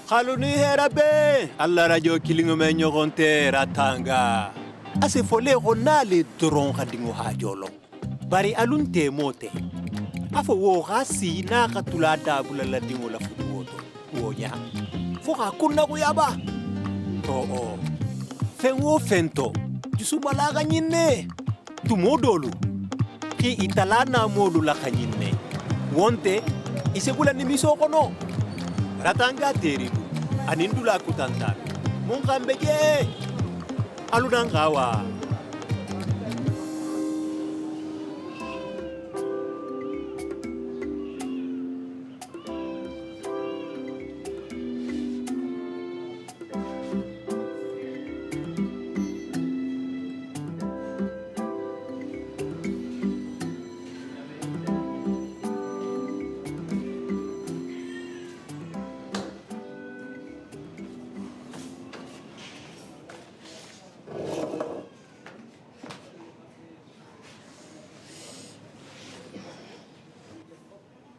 Khaluni herabe alla radio kilingo me nyogonte ratanga ase fole ronale dron khadingo hajolo bari alunte mote afo wo gasi na katula dabula la dingo la futuoto wonya fo ga kunna go yaba o fengo fento jusubalaga nyinne tu modolu ki italana modu la kanyinne wonte isebula ni misoko no ratanga teribu anindula kutanta mungambeje alunangawa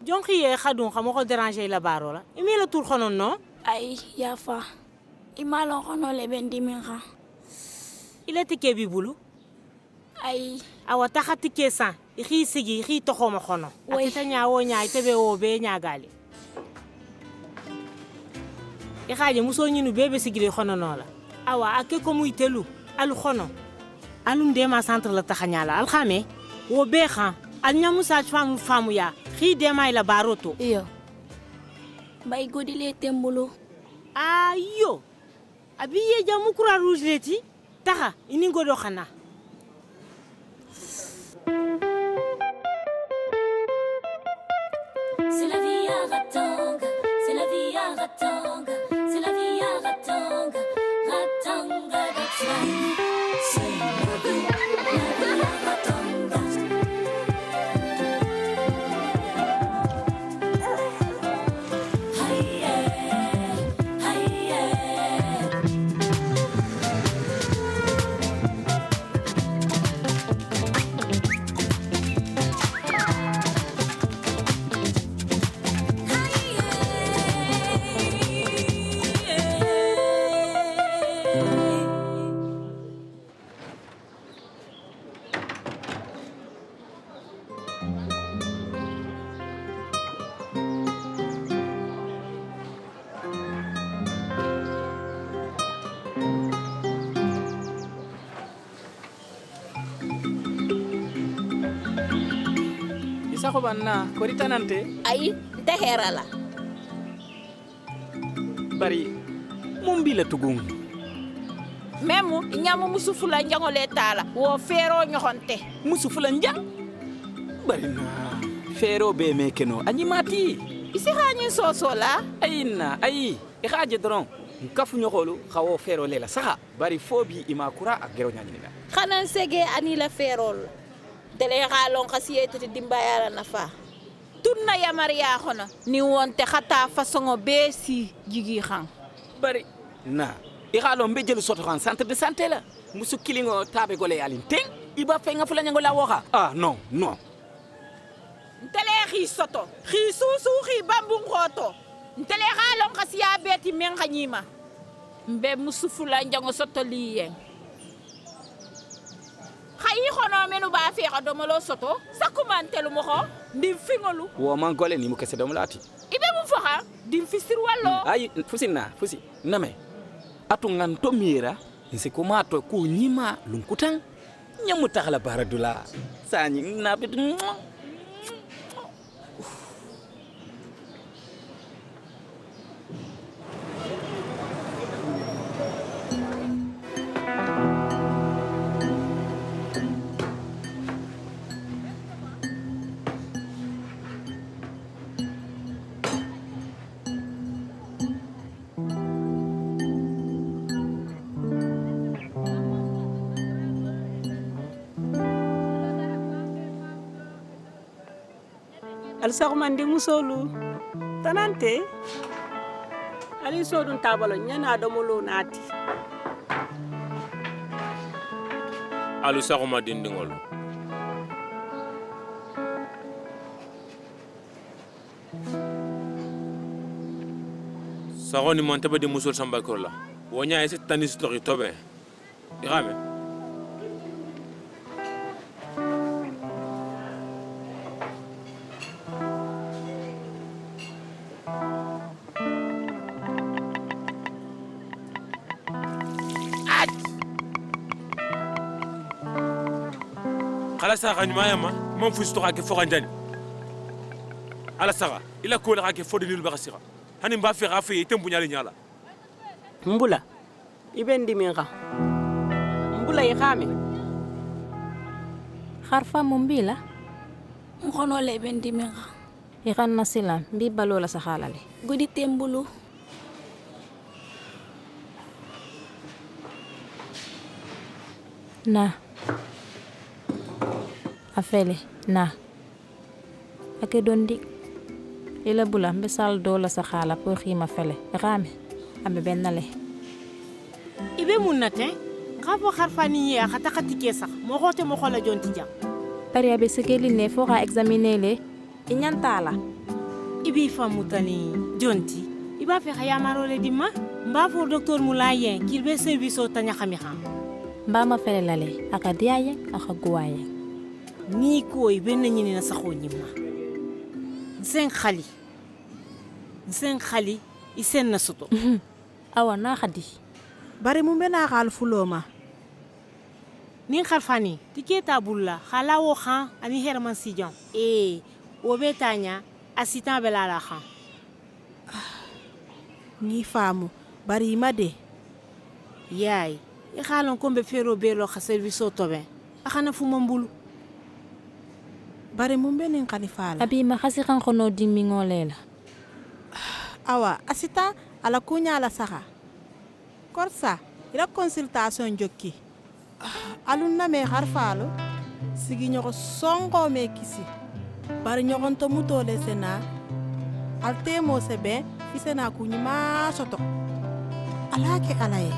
jonki ye khadun khamo ko déranger la barola imi la tour khonon no ay yafa imalo khono le bendi min kha il était kebi bulu ay awa takhati kesa ikhi sigi ikhi to khomo khono atata nyaawo nyaay tebe wo be nyaagali e khaaje muso nyinu bebe sigile khono no la awa ake ko muy telu al khono alum de ma centre la takhanyala al khame wo be kha al nyamu sa famu ya khi de may la baroto iyo bay godile tembulu ayo abiye jamu kura rouge leti taxa ini ngodo xana C'est la vie à Ratanga, c'est la vie à Ratanga, c'est la vie à Ratanga, Ratanga, that's life. C'est la vie à Ratanga. Hey yeah, hey yeah. Isa ko banna korita nante ay nte herala bari mumbila tugum memu nyamu musufula njangole tala wo fero nyoxonte musufula njang bari na fero be mekeno anyimati isi xani sosola ayina ayi ixaje dron nkafu ñoxolu xawo fero lela saxa bari fobi imakura ak gero ñañina xanan sege ani la ferol tele xalon xasiyete dimbayala nafa tunna ya maria khona ni wonte khata fasongo besi jigi xang bari na ixalo mbe jël soto xan centre de santé la musu kilingo tabe gole yalin teng iba fe nga fula ñango la waxa ah non non tele xi soto xi susu xi bambum khoto tele xalon xasiya beti men xanyima mbe musufula njango soto liyen xayi xono menu ba fe xado molo soto sakumantelu mo xo ndim fingolu wo man gole ni mu kesse dom lati ibe mu faxa dim fisir wallo ay fusi name atu ngan to mira nsi kuma to ku nyima lunkutang nyamu taxala baradula sañi na bit al sagmande musolu tanante ali sodun tabalo nyana domolo nati alu sagoma dindingol sago ni monte di musol samba ko la wonya ese tanis to tobe igame خلاص اغني ما يما ما فزتو كاك فوق عندني على سغا الى كل كاك فودي البغسيغا hani mba fe gafe ite mbunyali nyala mbula ibendi minga mbula ikame harfa mumbila Mkono le bendi menga. ikan nasilan bi balola sa halale Gudi tembulu. na afele na ake dondi ila bula mbe sal dola sa hala pour xima fele rame ambe benale ibe munnate ngafo kharfani ya khata khatike sax mo xote mo xola jonti jam pari abe sekeli ne fo ga examiner le inyantala ibi famutani jonti iba fe khaya marole dimma mba fo docteur moulaye kilbe service o tanya khamiha mba ma fele lale aka diaye aka guwaye ni ko ibe nanyini na saxo nyimma sen khali isen na soto awa na khadi bari mun bena xal fuloma nin kharfani tiketa bulla khala wo khan ani herman sijan wo betanya assistant belala khan ni famu bari made yaay I khalon ko be fero belo kha service o tobe akhana fu mambulu bari mun benen khalifala abi ma khasi kan khono dimingo lela awa asita ala kunya ala saha korsa ila consultation jokki alun na me harfalo sigi nyoko songo me kisi bari nyokon to mutole sena alte mo sebe isena kunyima soto alake alaye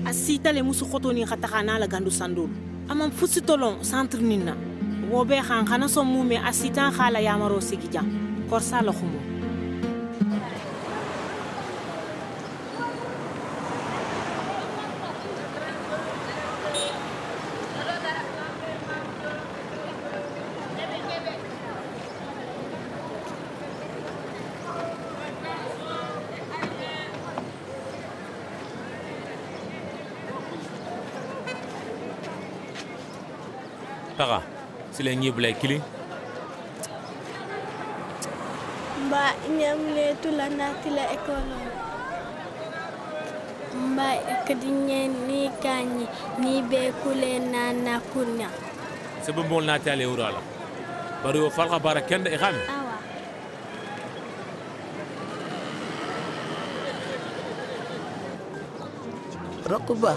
asita le musu khoto ni khatakana la gandu sandul amam fusitolon centre nina wo be khan khana so mume assistant khala yamaro sikija korsa la khumo Paga, sile nyibla kili. Mba nyamle tulana tila ekolo. Mba ekadinye ni kanyi ni be kule na kunya. Sebe mol na tale urala. Bari wo falqa barakenda igam. Awa. Rokuba,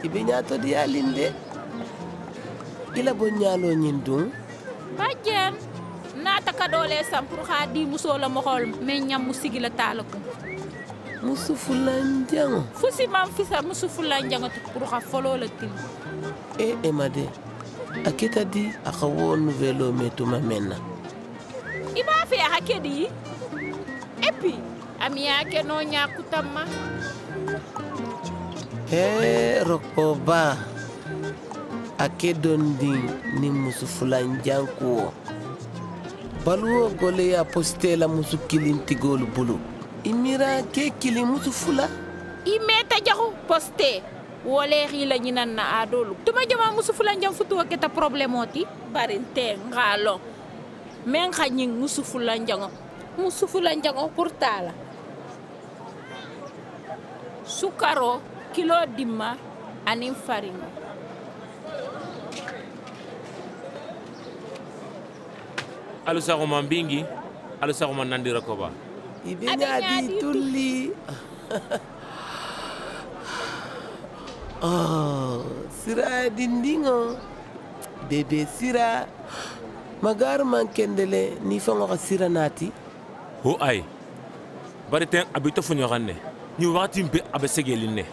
ibinya to dia linde. Ila bonyalo nyindung. Bajen nata ka dole sam pour khadi muso la mo xol me ñam musigi la talako Musu fulanjang. fusi mam fisa musu fulanjang pour xa folo la til Emade. Akita di akawo nouvelle metuma menna. iba fi hakedi et puis amia ke no nyakutamma Rokoba. Ake dondi ni musu fulanjang ko. Baluo gole ya poste la musu kilinti golu bulu. Imira ke kili musu fula. imeta jaxu poste wole ri la ñinan na adolu tuma jama musu fulanjang futu ke ta problème oti barinte ngalo men xagni musu fulanjang portala sukaro kilo dimma anin farine Alu sago mambingi, alu sago manandi rakoba. Ibenya di tulli. Sira dindingo. Bebe sira. Magar man kendele ni fango ka sira nati. Ho ay. Bari ten abito funyo ganne. Ni wakati mbe abesegeline.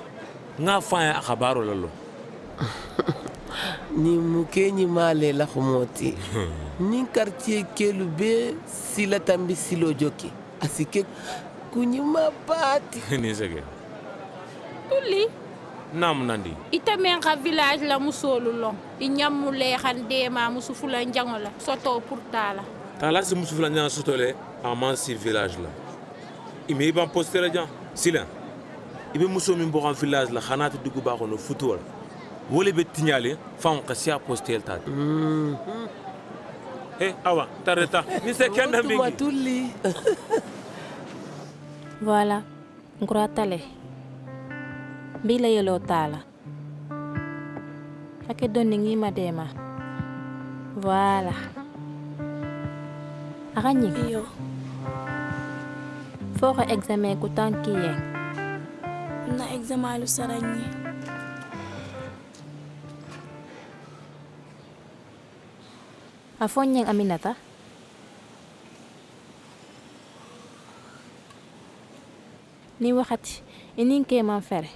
Nga fanya akabaro lalo. ni muke ñima le la xumoti ni quartier kelu be sila tambi silo joki asike kuñima baati ni sege tulli nam nandi ita men ka village la musolu long i ñammu leexan deema musu fula njango la soto pour tala tala si musu fula njan sotole aman si village la ime iban poste la jan sila ibe muso min bokan village la xanati dugu ba kono futuwala wole be tiñale fan ka sia postel tat awa tareta ni se kenda mingi tulli Voilà, nkura tale. Bila yelo tala. Ake doni ngi madema. Voilà. Aranyi. Iyo. Foko examen ku tanki yen. Na examen lu saranyi. Afon yang Aminata. Ni waxati inin ke man fere.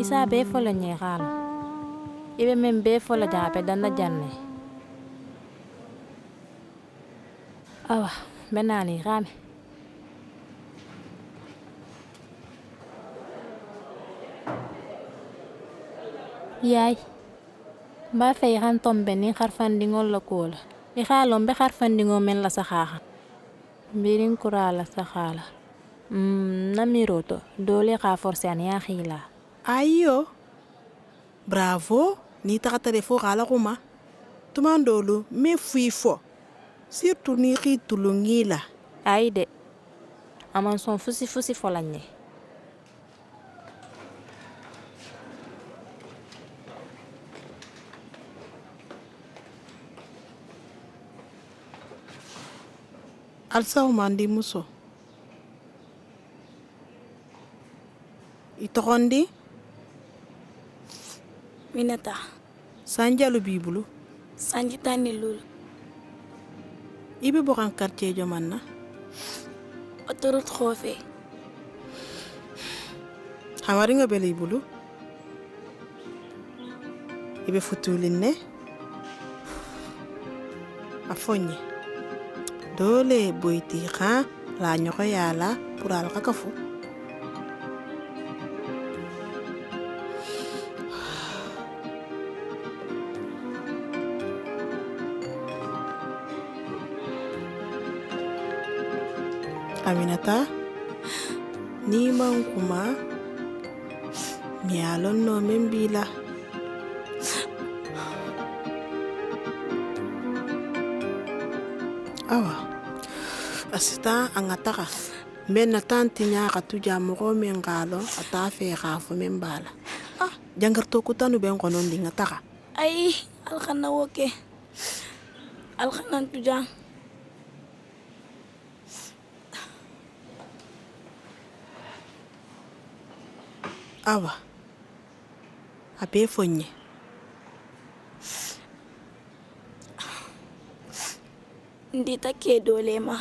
Isa be fola ñeexal. Ibe men be fola jaabe dana janne. Awa, benani rame. Yaay. Ba fay han tombe ni xarfandingol la ko la i xalom be xarfandingo men la saxaxa birin kura la saxala na miroto dole xa forcer an ya xila Ayo. Bravo. Ni taxatare fo xala xuma. Tumandolu me fui fo. Surtout ni xitulu ngila. ay de aman son fusi folagne Alsaw mandi muso. Itokondi Minata. sanjalu bibulu. Sanji tani lulu. Ibe bokan quartier jomanna. Autoroute xofe. Hamari nga bele bulu. Ibe futulinne. Afonye. Dole boyti xa la ñoko yala pour al kakafu. Aminata, ni man kuma miyalon no min bila. Awa, asita angataka. Men na tanti nya ka tuja mo men galo ata fe khafo men bala. Ah, jangar to kutanu ben konon di ngataka. Ay, alkhana woke. Alkhana tuja. Awa, abe fonye. Ndita ke dole ma.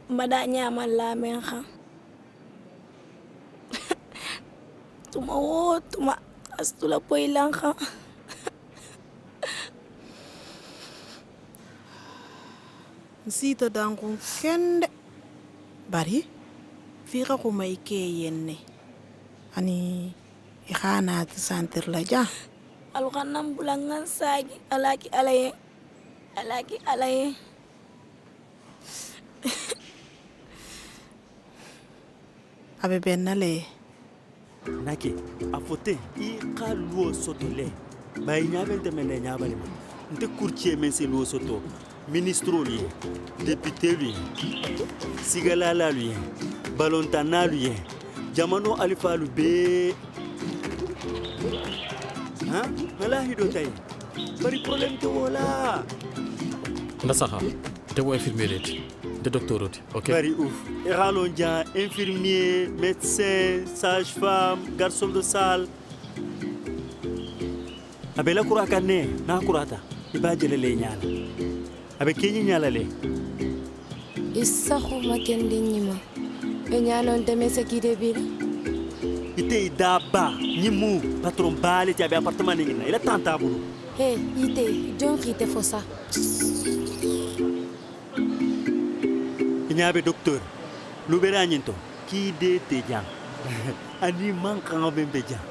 Mada nyaman lamen ha. Tuma wo tuma astula poilang ha. Nsito dangu kende. Bari, fika kuma ike yenne. Ani, ikhana ti santir la ja. Alkanam bulangan sagi alaki alaye. Alaki alaye. Abe benale. Naki, afote I ka luo soto le. Ba nyabe temene nyabale ma. Nte courtier men se luo soto. Ministre lui, député lui, Sigalala lui, Balontana lui, Jamano Alifa lui. Hein? Malahi do tay. Bari problème te wala. Ndasaha, te wo infirmier de docteur, OK? Bari ouf. Eralonja, infirmier, médecin, sage-femme, garçon de salle. Abela kuraka ne, na kurata. Iba jele le nyala. Abe kenyi nyala le. isaxu ma kende ñima e ñanon deme sekide bir ite da ba ñimu patron baale jabe appartement ni na ila tanta bulu he ite jon xite fo sa ñabe docteur lu bera ñinto ki de te jang ani man kan be jang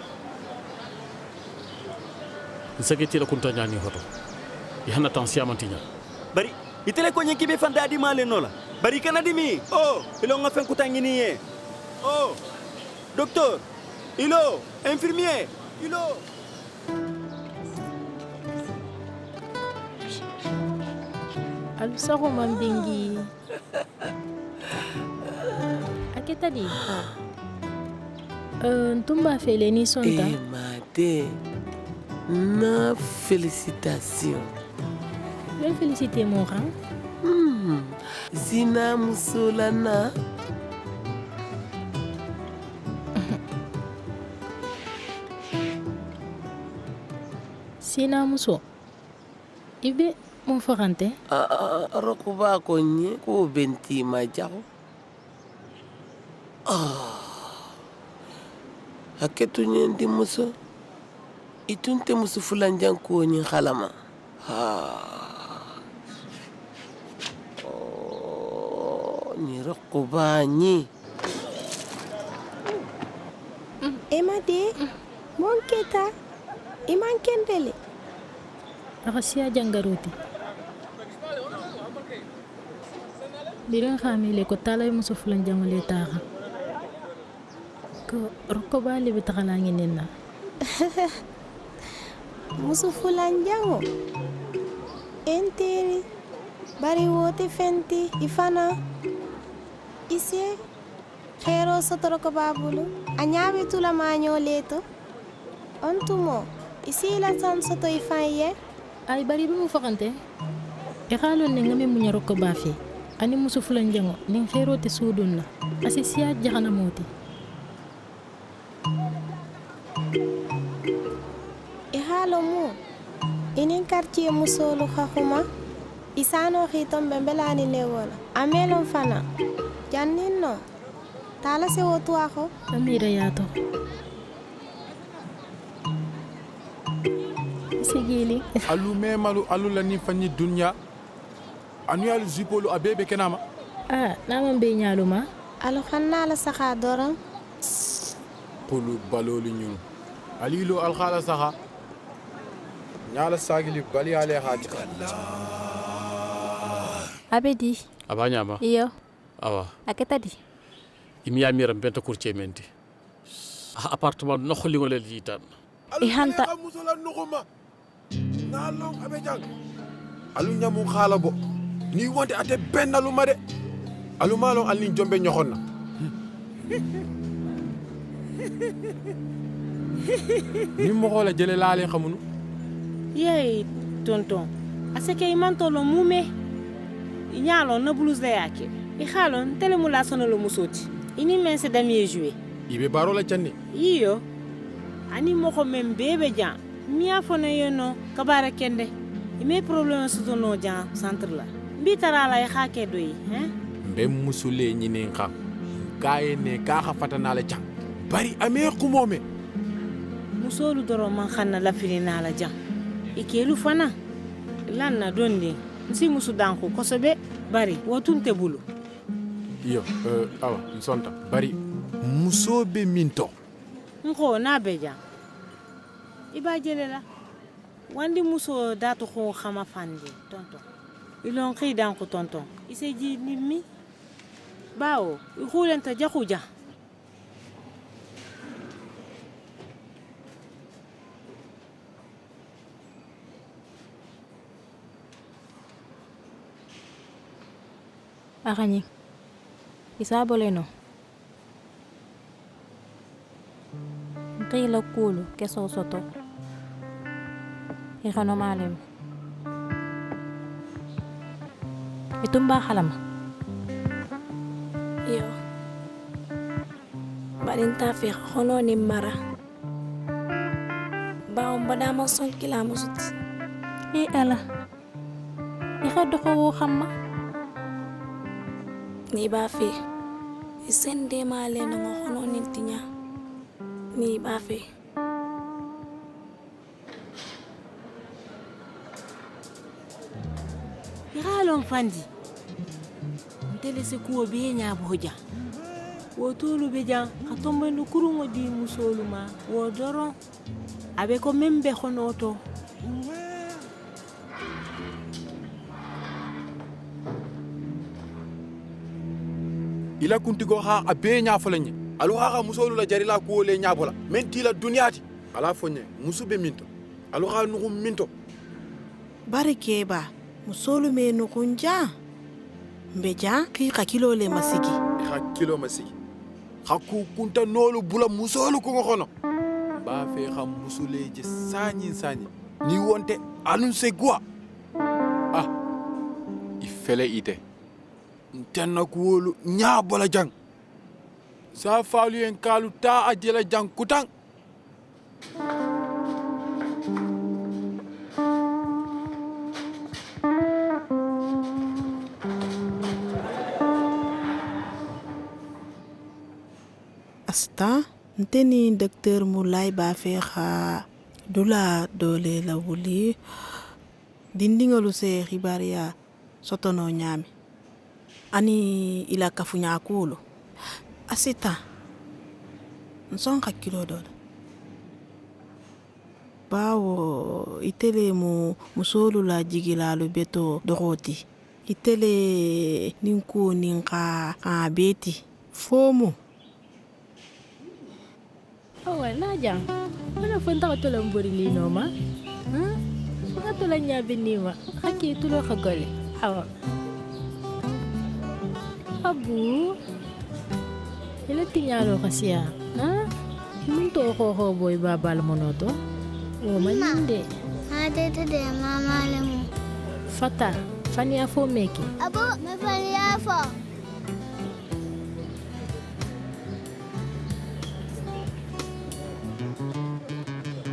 nsageti la kunta ñani hoto yana tan siamantinya bari itele ko ñen kibe fanda di male nola bari kana dimi oh ilo nga fen kutangini ye oh docteur ilo infirmier ilo alu sago man bengi ake tadi ntumba fele ni sonta mate na félicitation le féliciter mon rang zina musolana sina muso ibe mon farante rokuba ko nye ko benti ma jago haketu nyendi muso itunte musu fulanjan ko nyi khalama ni rokuba nyi emade mon keta iman kendele akasia jangaruti biran khamile ko talay musu fulanjan le taxa ko rokuba le betala ngi nenna musu fulanjango enteri bari wote fenti ifana ise khero sotoro ko babulu anyabe tula manyo leto ontumo isi la san soto ifaye ay bari bi mu fakante e xalon ne ngame mu ñaro ko bafi ani musu fulanjango ni khero te sudunna asi siya jaxana moti mu inin quartier musolu khakuma isano khitom bembelani newola amelon fana janninno tala se wotu ako amira yato sigili alu memalu alu lani fanyi dunya anu yalu zipolu abebe kenama nama be nyaluma alu khanna la sakha doram polu balolu ñun alilo al khala sakha nyala sagili bali ale haji abedi abanya ma iyo awa aketadi imi yamira benta courtier menti appartement no xolingo le litan ihanta musala nokoma nalong abejang alu nyamu khala bo ni wonde ate benalu ma de alu malong alni jombe ñoxonna ni mo xola jele laale xamunu yey tonton aseke imantolo mume inyalo na blouse la yake I xalon tele mu la sonalo musoti ini mense damie jouer ibe baro la canni iyo ani moko men bebe jan miya fona yono kabara kende ime problème soto no jan centre la bi tarala ay xake doyi hein mbe musule ñine xam gaay ne ka xafatana la can bari amé xumome musolu doro man xanna la filina la jan ikelu fana lanna dondi nsi musu danko kosobe bari wotunte bulu iyo awa nsonta bari musobe minto nko na beja iba jelela wandi muso datu ko xama fandi tonton ilon xi danko tonton iseji nimi bawo xulenta jaxuja akani isa boleno qila kulu keso soto ikano malem itumba halama yo barinta fi khono ni mara ba on bada mo son kila musut ala ikhado ko xamma ni ba fe isende male no ngono nintinya ni ba fe Iralon fandi ntele se kuwo be nya boja wo tolu be jan ka tombe no kurungo di musoluma wo doron abe ko membe khonoto ila kuntigo ha a bee ñafolanye alu ha musolu la jarila ko le ñabola menti la duniyati ala fonye musube minto alu ha nugu minto barike ba musolu me nukunja mbeja ki kilo le masigi kilo masigi hakku kunta nolu bula musolu ko ngono ba fe xam musule je sanyi ni wonte alun se gwa ah ifele ite ntenna kuwolu ñaabola jang sa faalu en kalu ta ajela jang kutang asta nteni docteur Moulay ba fe xa dula dole la wuli dindingalu se xibaria sotono ñami ani ila kafunya kulo asita nson hakilo dole bawo itele musolu la jigilalu beto dogoti itele ninku ninka beti fomu wala jang mana fonta ko tolam bori li noma nga tola nyabi niwa haki tulo khagole awa abu ila tinyalo kasiya munto ko boy babal monoto o maninde ade de mama lemu fata fani afo meki abu me fani afo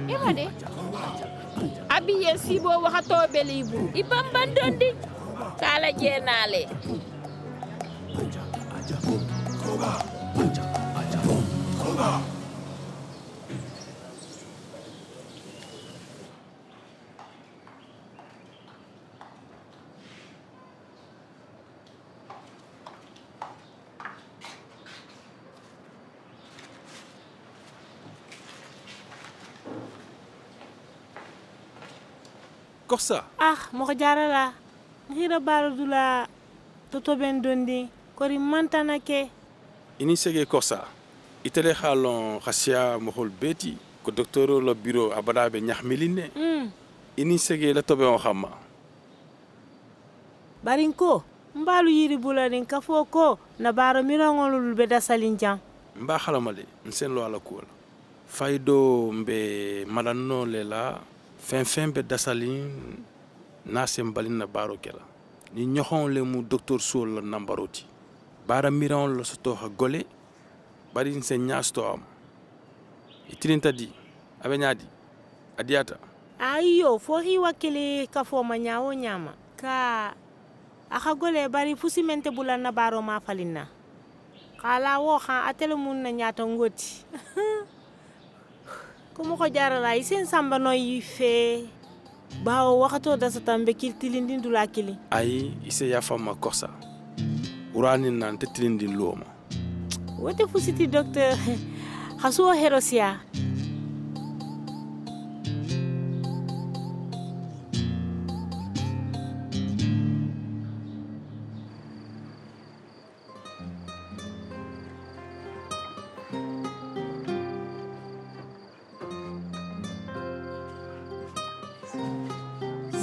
imade abi yesibo waxato belibu ibambandondi kala jenale Korsa moko jarala hira baradula toto ben dondi kori mantana ke ini sege Korsa itele halon khasiya mohol beti ko docteur lo bureau abada be nyahmiline ini sege la tobe on xama barinko mbalu yiri buladin kafo ko na baro mirangolul be dasalin jang mba halamale nsen lo ala ko faydo mbe malanno lela fen be dasalin na sembalin na baro kela ni ñoxon le mu docteur Soul la nambaroti bara miran lo soto ha gole bari sen ñasto am itirinta di abe ñadi adiata ayo fo hi wakili kafo ma ñawo ñama ka aka gole bari fusimente bulan na baro ma falina kala wo ha atele mun na ñata ngoti como ko jarala isen samba no yife bawo wakato da satambe kiltilindi dula kili ay ise ya fama Korsa urani nan te tilindi loma wote fusiti docteur hasuo herosia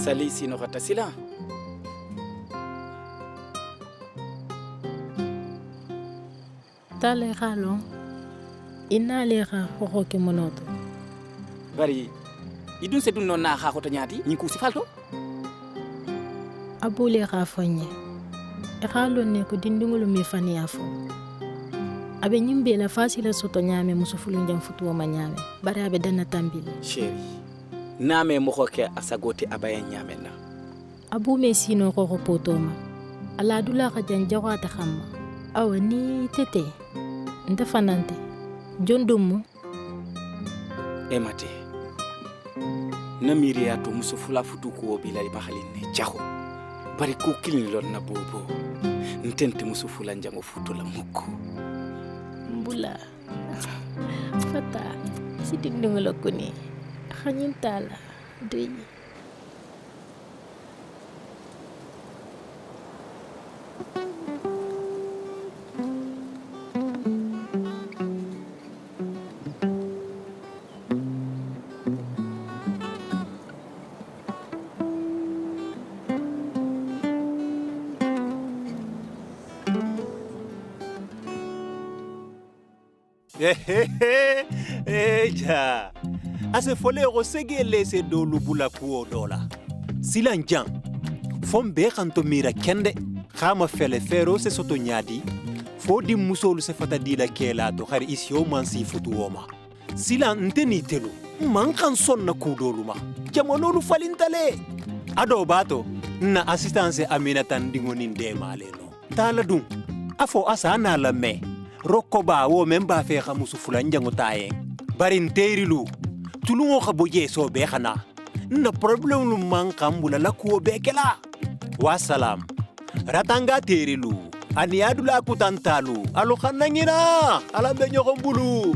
sali sino kata sila tale khalo inale kha ko ke monoto bari idun se dun non na kha ko tanyati ni ku sifalto abule kha fonye e khalo ne ko dindingulu mi fani afo abe nyimbe la fasila soto nyame musufulu njam futuwa manyame bari abe dana tambili chéri name mo ke asagoti abaya nyamena abu me sino ko potoma ala dula ka janjawa ta khamma awa ni tete nte fanante jondumu emate na miriya to muso fula futu ko bilali bakhalin ne jaxo bari ko kilin lon na bobo ntente muso fula njango futu la mukko mbula fata sidi ndingolo kuni khanyintala dey Eja. Ase fole go segele se do lubula kuo dola. Silanjan. Fombe kanto mira kende. Khama fele fero se soto nyadi. Fodi musolu se fata dila kela to khari isyo mansi futu woma. Silan nteni telu. Man kan sonna kudoluma. Jamonolu falintale. Ado bato. Na assistance Aminata ndingonin de maleno. Tala dun. Afo asa na la me. Rokoba wo memba fe khamusu fulanjango taye barin terilu tulungo khaboje so be khana na problem lu man kambula la ko be kala wasalam ratanga terilu ani adula kutantalu alo khanangina ala be nyokombulu